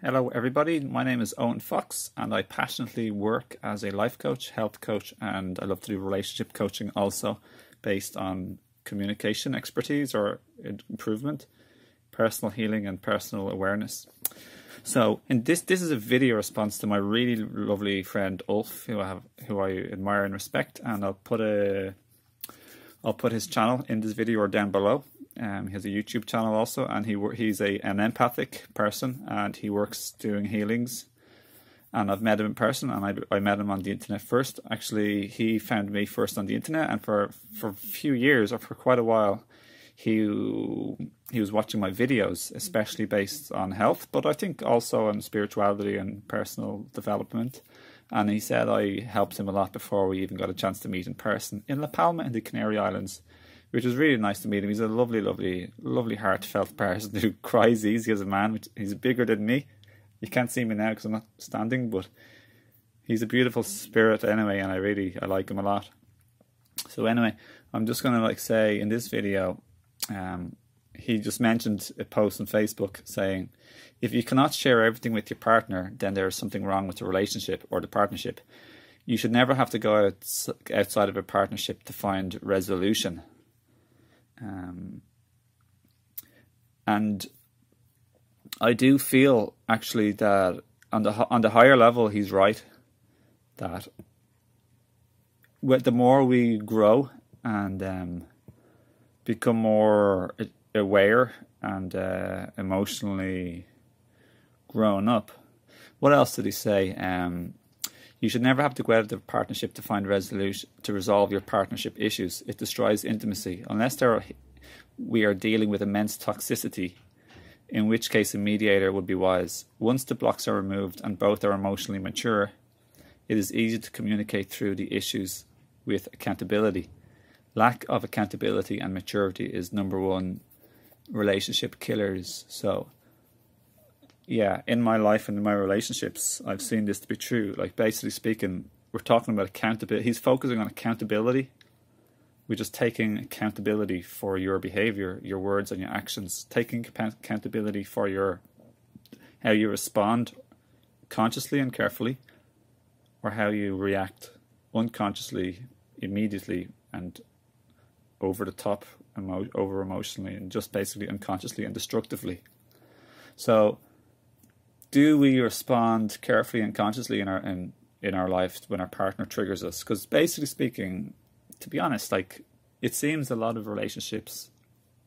Hello everybody, my name is Owen and I passionately work as a life coach, health coach, and I love to do relationship coaching also based on communication expertise or improvement, personal healing and personal awareness. So in this is a video response to my really lovely friend Ulf, who I admire and respect, and I'll put his channel in this video or down below. He has a YouTube channel also, and he's an empathic person, and he works doing healings. And I've met him in person, and I met him on the internet first. Actually, he found me first on the internet, and for a few years, or for quite a while, he was watching my videos, especially based on health, but I think also on spirituality and personal development. And he said I helped him a lot before we even got a chance to meet in person in La Palma in the Canary Islands, which was really nice to meet him. He's a lovely, heartfelt person who cries easy as a man. He's bigger than me. You can't see me now because I'm not standing, but he's a beautiful spirit anyway, and I like him a lot. So anyway, I'm just going to say in this video, he just mentioned a post on Facebook saying, if you cannot share everything with your partner, then there is something wrong with the relationship or the partnership. You should never have to go outside of a partnership to find resolution. And I do feel actually that on the higher level he's right, that the more we grow and become more aware and emotionally grown up. What else did he say? You should never have to go out of the partnership to find resolution, to resolve your partnership issues. It destroys intimacy. Unless we are dealing with immense toxicity, in which case a mediator would be wise. Once the blocks are removed and both are emotionally mature, it is easy to communicate through the issues with accountability. Lack of accountability and maturity is #1 relationship killers. So yeah, in my life and in my relationships, I've seen this to be true. Like, basically speaking, we're talking about accountability. He's focusing on accountability, which is taking accountability for your behavior, your words and your actions, taking accountability for how you respond consciously and carefully, or how you react unconsciously, immediately, and over the top, over emotionally, and just basically unconsciously and destructively. So do we respond carefully and consciously in our life when our partner triggers us? Because basically speaking, to be honest, it seems a lot of relationships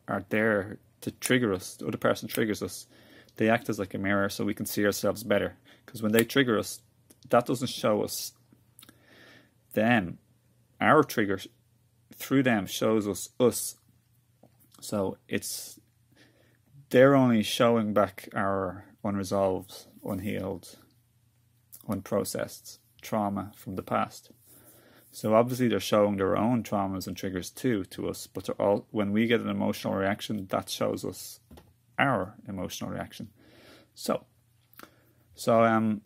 are there to trigger us. The other person triggers us. They act as like a mirror so we can see ourselves better. Because when they trigger us, that doesn't show us them. Our trigger through them shows us. So they're only showing back our unresolved, unhealed, unprocessed trauma from the past. So obviously they're showing their own traumas and triggers too to us, but when we get an emotional reaction, that shows us our emotional reaction. So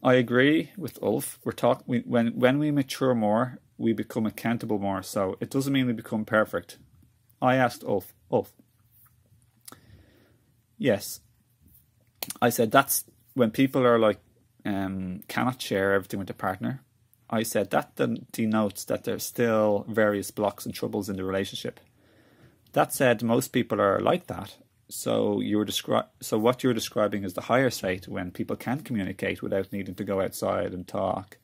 I agree with Ulf. When we mature more, we become accountable more. So it doesn't mean we become perfect. I asked Ulf, yes, I said that's when people are cannot share everything with their partner. I said that denotes that there's still various blocks and troubles in the relationship. That said, most people are like that. So what you're describing is the higher state, when people can communicate without needing to go outside and talk.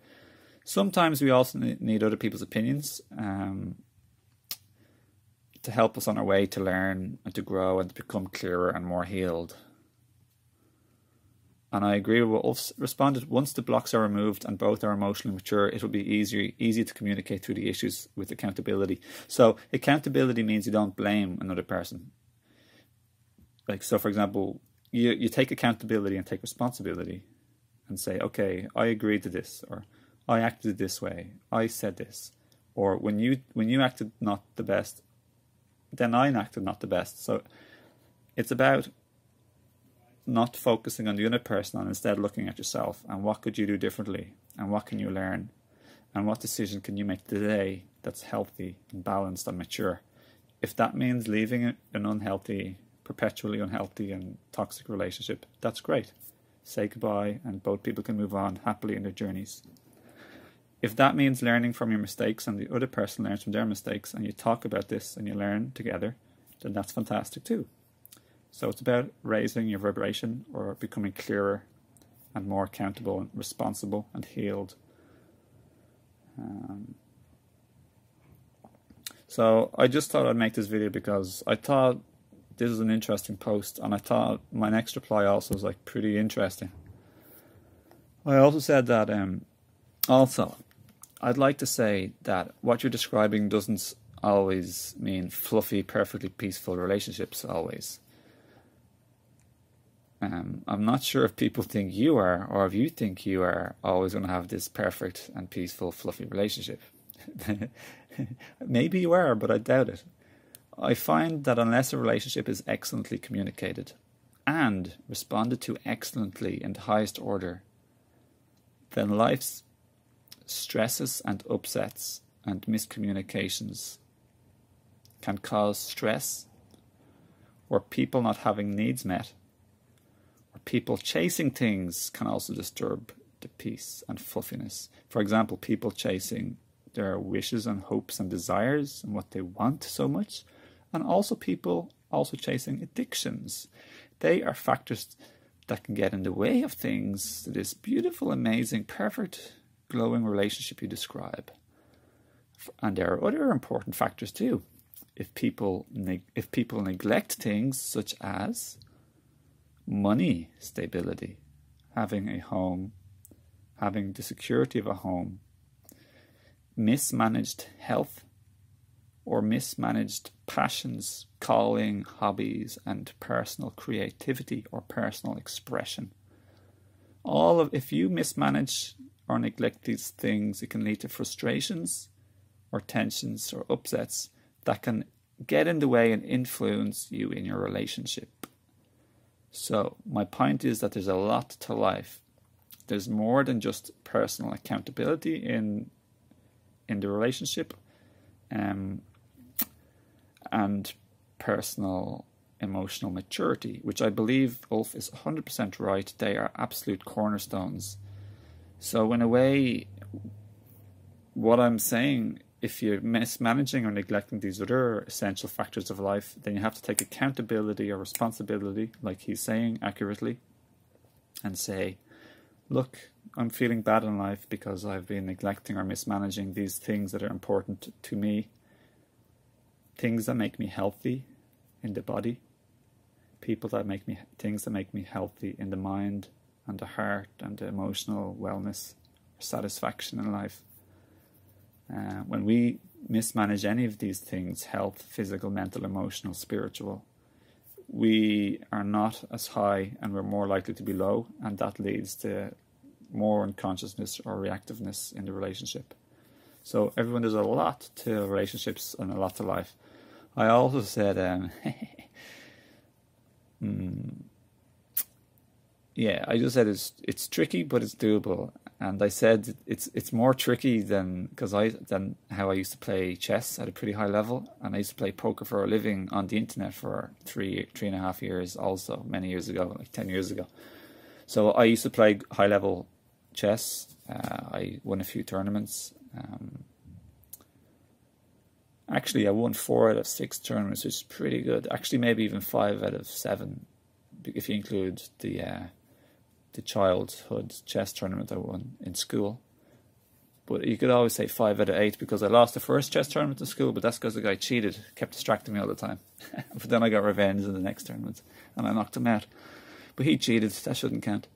Sometimes we also need other people's opinions to help us on our way to learn and to grow and to become clearer and more healed. And I agree with what Ulf responded. Once the blocks are removed and both are emotionally mature, it will be easy to communicate through the issues with accountability. So accountability means you don't blame another person. So for example, you take accountability and take responsibility and say, okay, I agreed to this, or I acted this way, I said this, or when you acted not the best, then I acted not the best. So it's about not focusing on the other person and instead looking at yourself and what could you do differently and what can you learn and what decision can you make today that's healthy and balanced and mature. If that means leaving an unhealthy, perpetually unhealthy and toxic relationship, that's great. say goodbye, and both people can move on happily in their journeys. If that means learning from your mistakes and the other person learns from their mistakes, and you talk about this and you learn together, then that's fantastic too. So it's about raising your vibration or becoming clearer and more accountable and responsible and healed. So I just thought I'd make this video because I thought this was an interesting post, and I thought my next reply also was like pretty interesting. I also said that also I'd like to say that what you're describing doesn't always mean fluffy, perfectly peaceful relationships always. I'm not sure if people think you are, or if you think you are always going to have this perfect and peaceful, fluffy relationship. Maybe you are, but I doubt it. I find that unless a relationship is excellently communicated and responded to excellently in the highest order, then life's stresses and upsets and miscommunications can cause stress, or people not having needs met, or people chasing things can also disturb the peace and fluffiness. For example, people chasing their wishes and hopes and desires and what they want so much, and also people also chasing addictions. They are factors that can get in the way of things, this beautiful, amazing, perfect, glowing relationship you describe. And there are other important factors too. If people neglect things such as money stability, having a home, having the security of a home, mismanaged health, or mismanaged passions, calling, hobbies, and personal creativity or personal expression. If you mismanage or neglect these things, it can lead to frustrations or tensions or upsets that can get in the way and influence you in your relationship. So my point is that there's a lot to life. There's more than just personal accountability in the relationship, and personal emotional maturity, which I believe Ulf is 100% right. They are absolute cornerstones. So in a way, what I'm saying, if you're mismanaging or neglecting these other essential factors of life, then you have to take accountability or responsibility, like he's saying accurately, and say, look, I'm feeling bad in life because I've been neglecting or mismanaging these things that are important to me. Things that make me healthy in the body. Things that make me healthy in the mind and the heart and the emotional wellness or satisfaction in life. When we mismanage any of these things, health, physical, mental, emotional, spiritual, we are not as high and we're more likely to be low, and that leads to more unconsciousness or reactiveness in the relationship. So everyone, there's a lot to relationships and a lot to life. I also said, yeah, I just said it's tricky, but it's doable. And I said it's more tricky than how I used to play chess at a pretty high level, and I used to play poker for a living on the internet for 3.5 years, also many years ago, like 10 years ago. So I used to play high level chess. I won a few tournaments. Actually, I won 4 out of 6 tournaments, which is pretty good. Actually, maybe even 5 out of 7, if you include the childhood chess tournament I won in school. But you could always say 5 out of 8 because I lost the first chess tournament in school, but that's because the guy cheated, kept distracting me all the time. But then I got revenge in the next tournament and I knocked him out. But he cheated, that shouldn't count.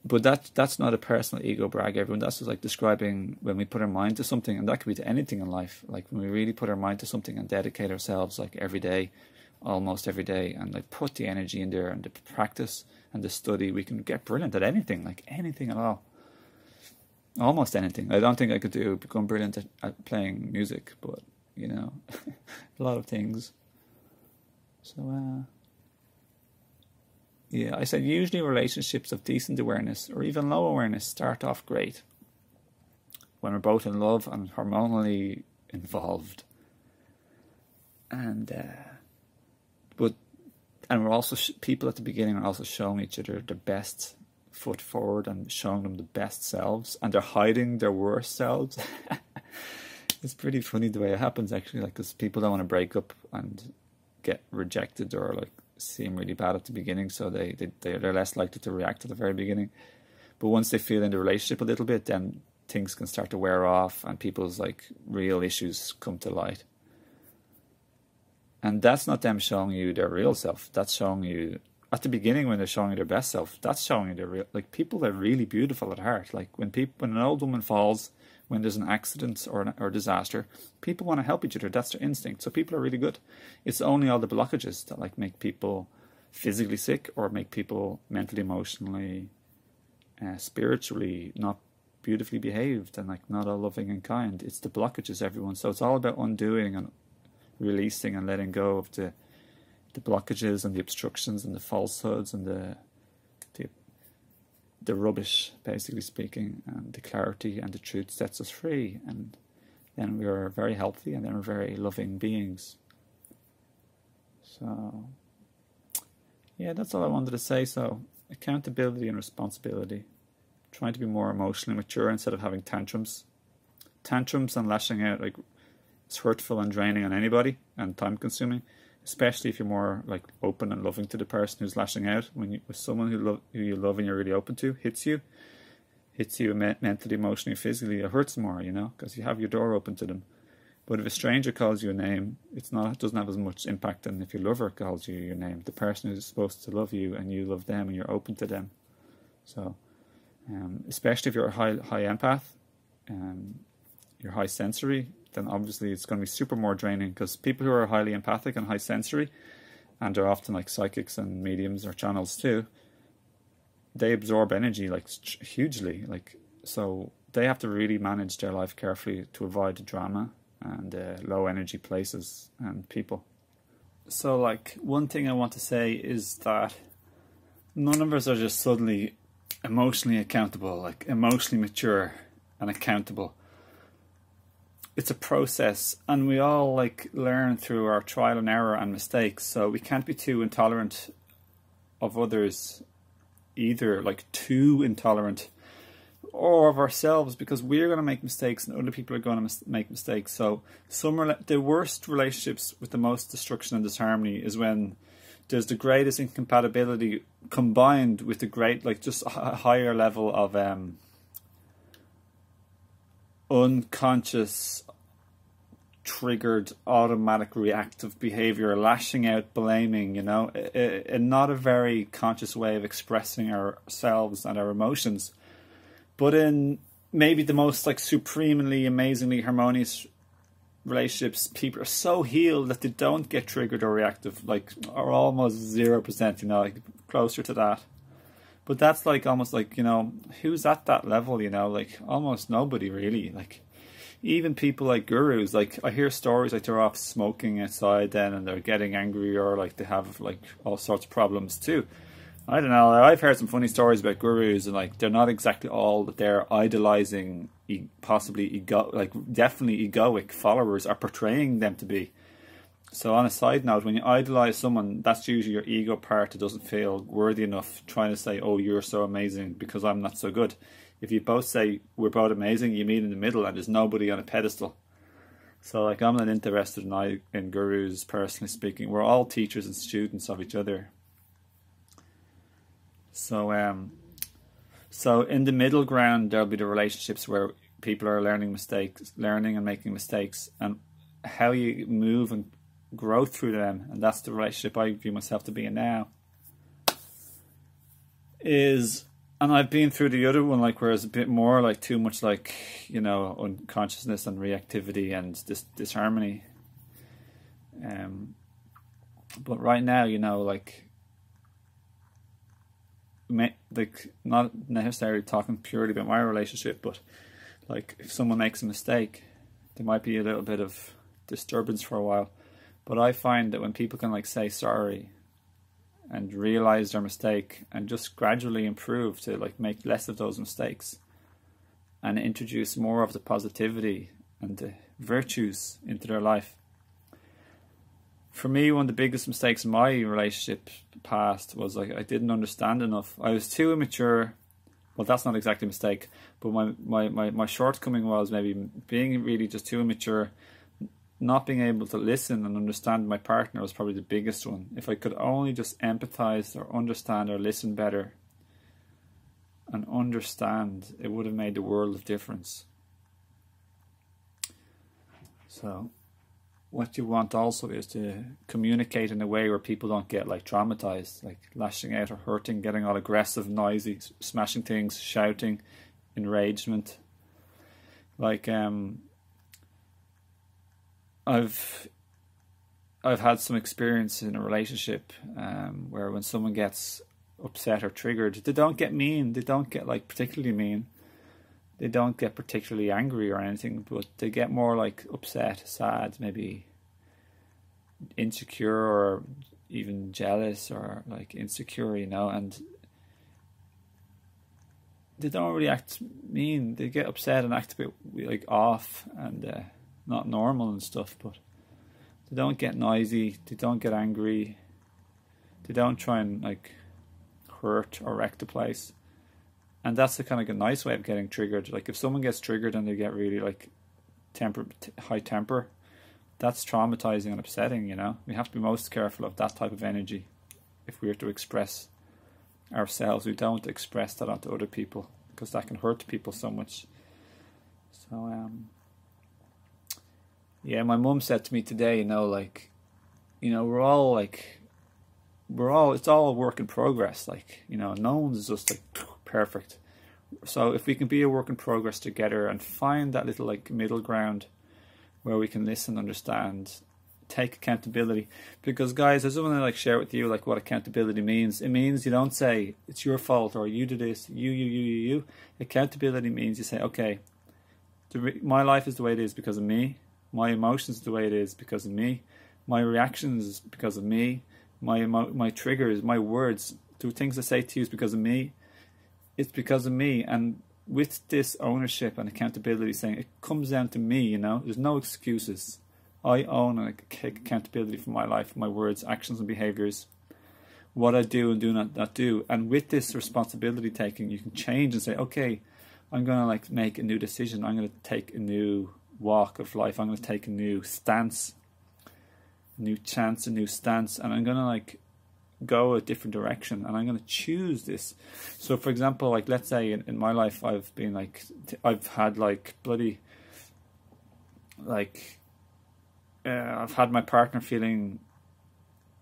But that's not a personal ego brag, everyone. That's just like describing when we put our mind to something, and that could be to anything in life. Like when we really put our mind to something and dedicate ourselves like every day, almost every day, and like put the energy in there and the practice and the study, we can get brilliant at anything, like anything at all. Almost anything. I don't think I could become brilliant at playing music, but you know, a lot of things. So yeah, I said usually relationships of decent awareness or even low awareness start off great when we're both in love and hormonally involved, and we're also people at the beginning are also showing each other their best foot forward and showing them the best selves, and they're hiding their worst selves. It's pretty funny the way it happens, actually, like, because people don't want to break up and get rejected or like seem really bad at the beginning, so they're less likely to react at the very beginning. But once they feel in the relationship a little bit, then things can start to wear off and people's like real issues come to light. And that's not them showing you their real self. That's showing you at the beginning, when they're showing you their best self, that's showing you their real, like, people are really beautiful at heart. Like when an old woman falls, when there's an accident or disaster, people want to help each other. That's their instinct. So people are really good. It's only all the blockages that like make people physically sick or make people mentally, emotionally, spiritually not beautifully behaved and like not all loving and kind. It's the blockages, everyone. So it's all about undoing and releasing and letting go of the blockages and the obstructions and the falsehoods and the rubbish, basically speaking, and the clarity and the truth sets us free, and then we are very healthy, and then we're very loving beings. So yeah, that's all I wanted to say. So accountability and responsibility, trying to be more emotionally mature instead of having tantrums and lashing out. Like, it's hurtful and draining on anybody and time consuming, especially if you're more like open and loving to the person who's lashing out. When with someone who you love and you're really open to hits you mentally, emotionally, physically, it hurts more, you know, because you have your door open to them. But if a stranger calls you a name, it doesn't have as much impact than if your lover calls you your name. The person who's supposed to love you and you love them and you're open to them. So, especially if you're a high empath, you're high sensory, then obviously it's going to be super more draining, because people who are highly empathic and high sensory, and they're often like psychics and mediums or channels too, they absorb energy like hugely, like, so they have to really manage their life carefully to avoid the drama and low energy places and people. So like, one thing I want to say is that none of us are just suddenly emotionally accountable, like emotionally mature and accountable. It's a process, and we all like learn through our trial and error and mistakes. So we can't be too intolerant of others either, like too intolerant, or of ourselves, because we're going to make mistakes and other people are going to make mistakes. So the worst relationships with the most destruction and disharmony is when there's the greatest incompatibility combined with the great, like, just a higher level of unconscious, triggered, automatic, reactive behavior, lashing out, blaming, you know, and not a very conscious way of expressing ourselves and our emotions. But in maybe the most like supremely, amazingly harmonious relationships, people are so healed that they don't get triggered or reactive, like, or almost 0%, you know, like closer to that. But that's like almost like, you know, who's at that level, you know, like almost nobody really. Like, even people like gurus, like I hear stories like they're off smoking outside then and they're getting angry, or like they have like all sorts of problems too. I don't know, I've heard some funny stories about gurus, and like they're not exactly all that they're idolizing, possibly definitely egoic followers are portraying them to be. So on a side note, when you idolize someone, that's usually your ego part that doesn't feel worthy enough, trying to say, oh, you're so amazing because I'm not so good. If you both say we're both amazing, you meet in the middle and there's nobody on a pedestal. So like, I'm not interested in gurus, personally speaking. We're all teachers and students of each other. So so in the middle ground, there'll be the relationships where people are learning and making mistakes, and how you move and grow through them. And that's the relationship I view myself to be in now. And I've been through the other one, like, where it's a bit more like too much, like, you know, unconsciousness and reactivity and disharmony. But right now, you know, like not necessarily talking purely about my relationship, but like if someone makes a mistake, there might be a little bit of disturbance for a while. But I find that when people can like say sorry and realize their mistake and just gradually improve to like make less of those mistakes and introduce more of the positivity and the virtues into their life. For me, one of the biggest mistakes in my relationship past was like I didn't understand enough. I was too immature Well, that's not exactly a mistake, but my shortcoming was maybe being really just too immature. Not being able to listen and understand my partner was probably the biggest one. If I could only just empathize or understand or listen better and understand, it would have made the world of difference. So what you want also is to communicate in a way where people don't get like traumatized, like lashing out or hurting, getting all aggressive, noisy, smashing things, shouting, enragement. Like I've had some experience in a relationship where when someone gets upset or triggered, they don't get mean, they don't get like particularly mean, they don't get particularly angry or anything, but they get more like upset, sad, maybe insecure or even jealous or like insecure, you know, and they don't really act mean. They get upset and act a bit like off and not normal and stuff, but they don't get noisy, they don't get angry, they don't try and like hurt or wreck the place. And that's the kind of a nice way of getting triggered. Like if someone gets triggered and they get really like high temper, that's traumatizing and upsetting, you know. We have to be most careful of that type of energy. If we are to express ourselves, we don't express that onto other people, because that can hurt people so much. So yeah, my mum said to me today, you know, like, you know, it's all a work in progress. Like, you know, no one's just like perfect. So if we can be a work in progress together and find that little like middle ground where we can listen, understand, take accountability. Because guys, I just want to like share with you like what accountability means. It means you don't say it's your fault or you do this, you. Accountability means you say, okay, my life is the way it is because of me. My emotions are the way it is because of me. My reactions is because of me. My triggers, my words, the things I say to you is because of me. It's because of me. And with this ownership and accountability, saying it comes down to me, you know, there's no excuses. I own and take accountability for my life, my words, actions and behaviors, what I do and do not do. And with this responsibility taking, you can change and say, okay, I'm going to like make a new decision. I'm going to take a new walk of life. I'm going to take a new stance, a new chance, a new stance, and I'm going to like go a different direction, and I'm going to choose this. So for example, like let's say in my life I've had like bloody like I've had my partner feeling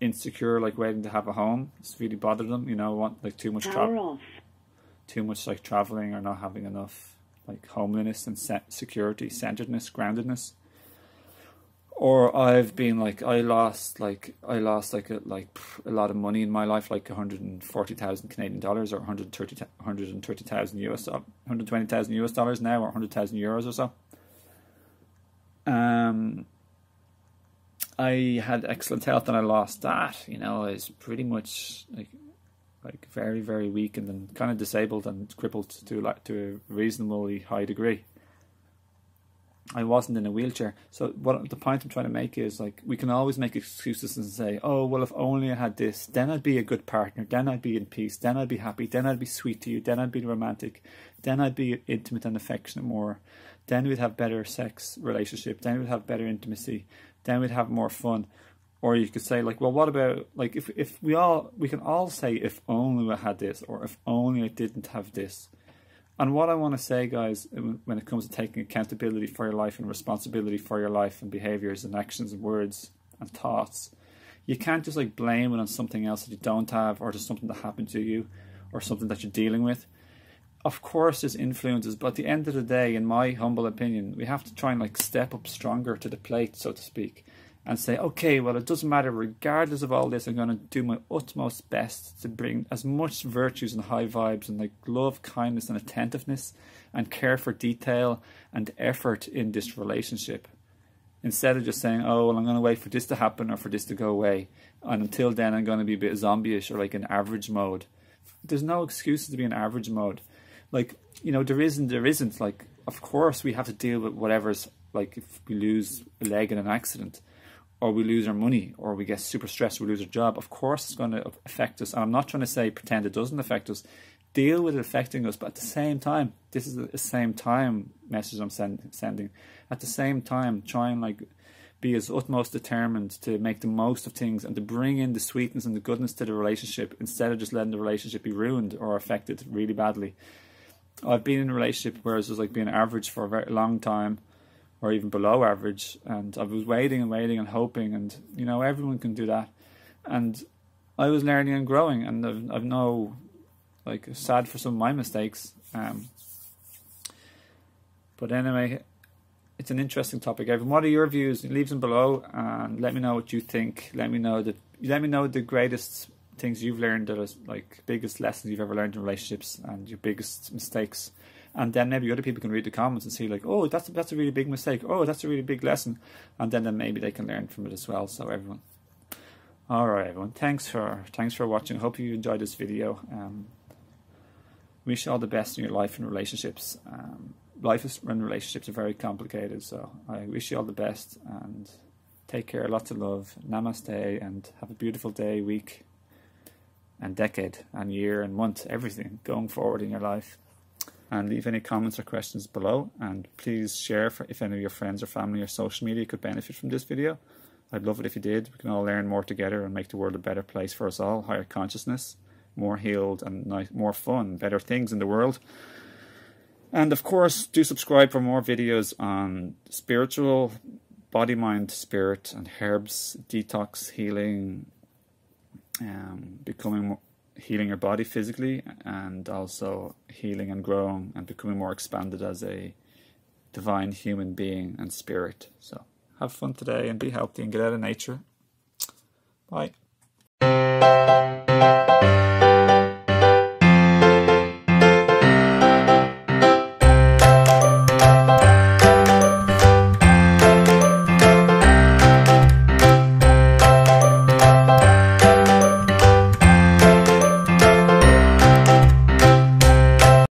insecure, like waiting to have a home. It's really bothered them, you know, want like too much like traveling or not having enough like homeliness and security, centeredness, groundedness. Or I've been like I lost a lot of money in my life, like 140,000 Canadian dollars or 130,000 US, 120,000 US dollars now, or 100,000 euros or so. I had excellent health and I lost that. You know, I was pretty much like very, very weak and then kind of disabled and crippled to a reasonably high degree. I wasn't in a wheelchair. So what the point I'm trying to make is, like, we can always make excuses and say, oh, well, if only I had this, then I'd be a good partner, then I'd be in peace, then I'd be happy, then I'd be sweet to you, then I'd be romantic, then I'd be intimate and affectionate more, then we'd have better sex relationship, then we'd have better intimacy, then we'd have more fun. Or you could say, like, well, what about, like, if we can all say, if only I had this, or if only I didn't have this. And what I want to say, guys, when it comes to taking accountability for your life and responsibility for your life and behaviors and actions and words and thoughts, you can't just like blame it on something else that you don't have, or just something that happened to you, or something that you're dealing with. Of course there's influences, but at the end of the day, in my humble opinion, we have to try and like step up stronger to the plate, so to speak, and say, okay, well, it doesn't matter, regardless of all this, I'm going to do my utmost best to bring as much virtues and high vibes and like love, kindness and attentiveness and care for detail and effort in this relationship. Instead of just saying, oh, well, I'm going to wait for this to happen or for this to go away, and until then I'm going to be a bit zombie-ish or like in average mode. There's no excuses to be in average mode. Like, you know, there isn't, like, of course we have to deal with whatever's, like, if we lose a leg in an accident, or we lose our money, or we get super stressed, we lose our job, of course it's going to affect us. And I'm not trying to say pretend it doesn't affect us. deal with it affecting us, but at the same time, this is the same time message I'm sending. At the same time, try and like be as utmost determined to make the most of things and to bring in the sweetness and the goodness to the relationship instead of just letting the relationship be ruined or affected really badly. I've been in a relationship where it was like being average for a very long time, or even below average, and I was waiting and hoping, and you know, everyone can do that. And I was learning and growing, and I've no, like, sad for some of my mistakes. But anyway, it's an interesting topic. Evan, what are your views? Leave them below and let me know what you think. Let me know the greatest things you've learned, that is like biggest lessons you've ever learned in relationships, and your biggest mistakes. And then maybe other people can read the comments and see like, oh, that's a really big mistake. Oh, that's a really big lesson. And then maybe they can learn from it as well. So everyone. All right, everyone. Thanks for watching. Hope you enjoyed this video. Wish you all the best in your life and relationships. Life and relationships are very complicated, so I wish you all the best and take care. Lots of love. Namaste, and have a beautiful day, week, and decade, and year, and month, everything going forward in your life. And leave any comments or questions below, and please share if any of your friends or family or social media could benefit from this video. I'd love it if you did. We can all learn more together and make the world a better place for us all. Higher consciousness, more healed, and more fun, better things in the world. And of course, do subscribe for more videos on spiritual, body, mind, spirit, and herbs, detox, healing, healing your body physically, and also healing and growing and becoming more expanded as a divine human being and spirit. So have fun today and be healthy and get out of nature. Bye.